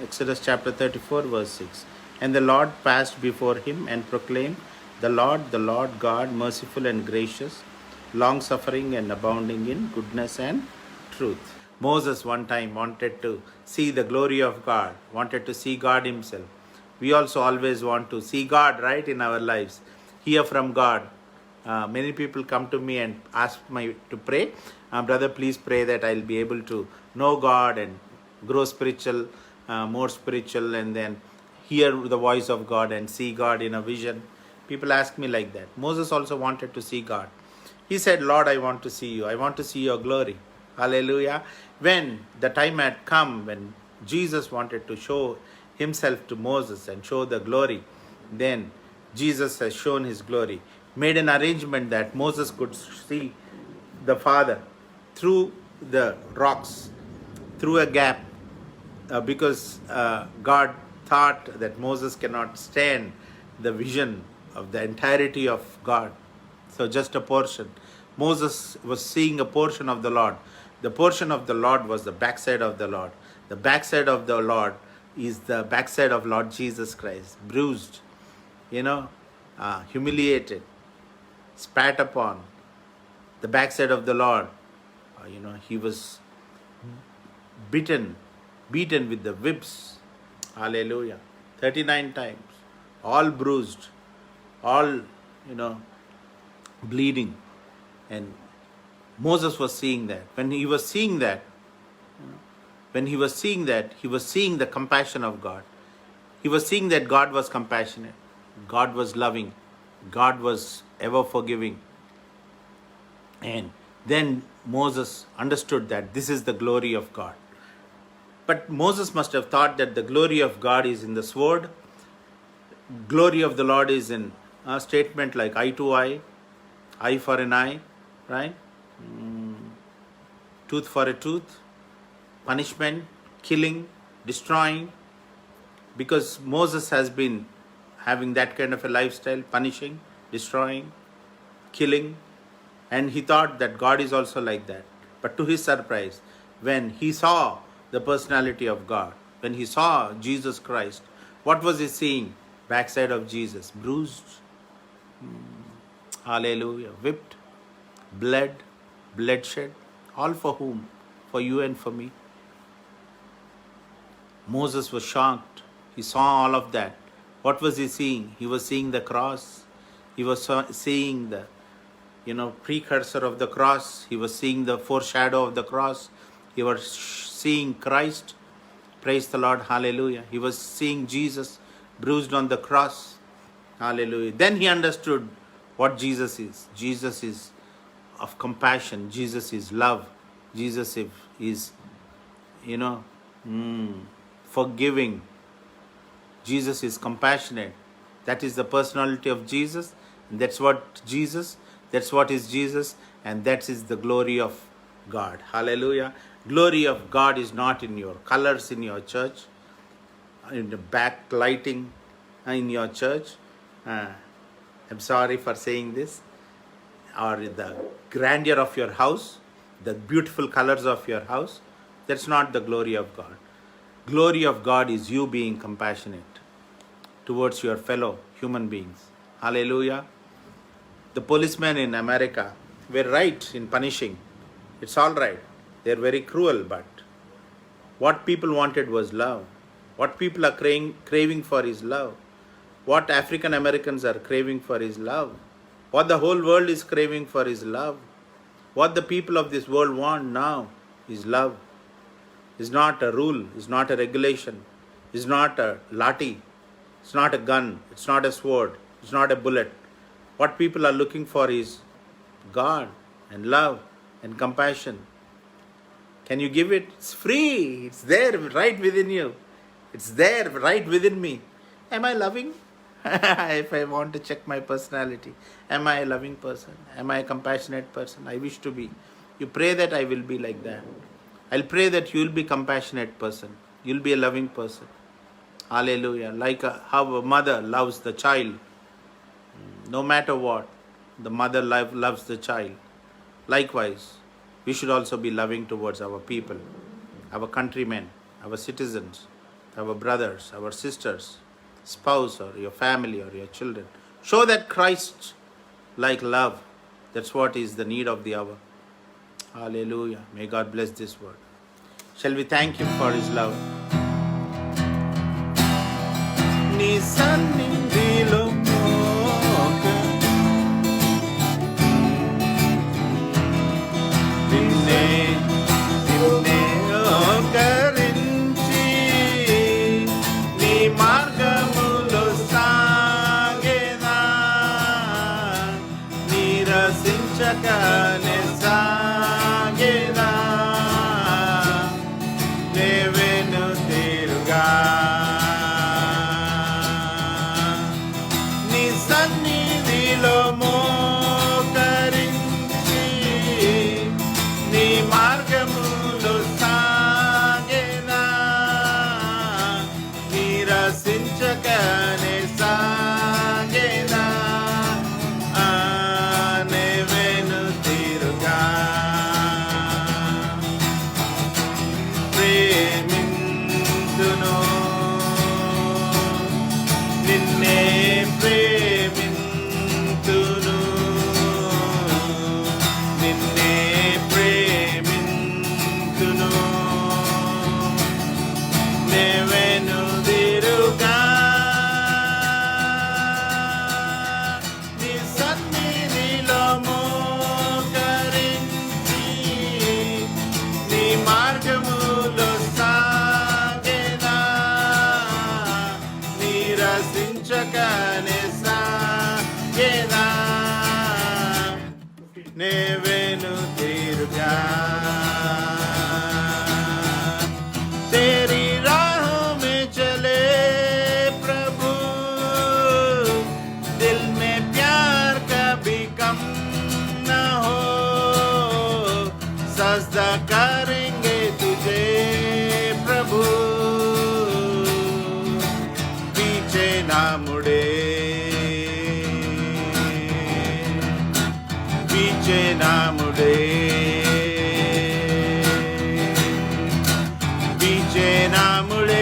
Exodus chapter 34, verse 6. And the Lord passed before him and proclaimed, the Lord God, merciful and gracious, long suffering and abounding in goodness and truth. Moses one time wanted to see the glory of God, wanted to see God Himself. We also always want to see God, right, in our lives, hear from God. Many people come to me and ask me to pray. Brother, please pray that I'll be able to know God and grow spiritual, more spiritual, and then hear the voice of God and see God in a vision. People ask me like that. Moses also wanted to see God. He said, Lord, I want to see you. I want to see your glory. Hallelujah. When the time had come, when Jesus wanted to show himself to Moses and show the glory, then Jesus has shown his glory, made an arrangement that Moses could see the Father through the rocks, through a gap, because God thought that Moses cannot stand the vision of the entirety of God. So just a portion. Moses was seeing a portion of the Lord. The portion of the Lord was the backside of the Lord. The backside of the Lord is the backside of Lord Jesus Christ. Bruised, humiliated, spat upon. The backside of the Lord, he was beaten with the whips. Hallelujah. 39 times. All bruised, all, bleeding. And Moses was seeing that. When he was seeing that, he was seeing the compassion of God. He was seeing that God was compassionate. God was loving. God was ever forgiving. And then Moses understood that this is the glory of God. But Moses must have thought that the glory of God is in the sword. Glory of the Lord is in a statement like eye to eye for an eye, right? Tooth for a tooth, punishment, killing, destroying. Because Moses has been having that kind of a lifestyle, punishing, destroying, killing. And he thought that God is also like that. But to his surprise, when he saw the personality of God, when he saw Jesus Christ, what was he seeing? Backside of Jesus, bruised, hallelujah, whipped, bloodshed, all for whom? For you and for me. Moses was shocked. He saw all of that. What was he seeing? He was seeing the cross. He was seeing the precursor of the cross. He was seeing the foreshadow of the cross. He was seeing Christ. Praise the Lord. Hallelujah. He was seeing Jesus bruised on the cross. Hallelujah. Then he understood what Jesus is. Jesus is of compassion. Jesus is love. Jesus is, forgiving. Jesus is compassionate. That is the personality of Jesus. And that's what is Jesus. And that is the glory of God. Hallelujah. Glory of God is not in your colors in your church, in the backlighting in your church. I'm sorry for saying this. Or the grandeur of your house, the beautiful colors of your house. That's not the glory of God. Glory of God is you being compassionate towards your fellow human beings. Hallelujah. The policemen in America were right in punishing. It's all right. They're very cruel, but what people wanted was love. What people are craving for is love. What African Americans are craving for is love. What the whole world is craving for is love. What the people of this world want now is love. It's not a rule. It's not a regulation. It's not a lathi. It's not a gun. It's not a sword. It's not a bullet. What people are looking for is God and love and compassion. Can you give it? It's free. It's there right within you. It's there right within me. Am I loving? If I want to check my personality, am I a loving person? Am I a compassionate person? I wish to be. You pray that I will be like that. I'll pray that you will be a compassionate person. You'll be a loving person. Hallelujah. Like how a mother loves the child. No matter what, the mother loves the child. Likewise, we should also be loving towards our people, our countrymen, our citizens. our brothers, our sisters, spouse, or your family, or your children. Show that Christ like love. That's what is the need of the hour. Hallelujah. May God bless this word. Shall we thank Him for His love? నీ సన్నిధిలో నిన్నే మోకరించి నీ మార్గములో సాగేనా నీరసించకనే సాగేనా నేవెను తీరుగా నీ సన్నిధిలో మోకరించి నీ మార్గములో సాగేనా నీరసించకనే సాగేనా నేవెను తీరుగా ప్రేమింతును నిన్నే ప్రేమింతును నిన్నే ప్రేమింతును నేవెనుదిరుగా నీ సన్నిధిలో మోకరించి నీ మార్గములో సాగేనా నీరసించకనే సాగేనా నేవెను తీరుగా तेरी राहों में चले प्रभु दिल में प्यार कभी कम न हो सजदा करेंगे तुझे प्रभु पीछे ना मुड़े पीछे ना मुड़े पीछे ना मुड़े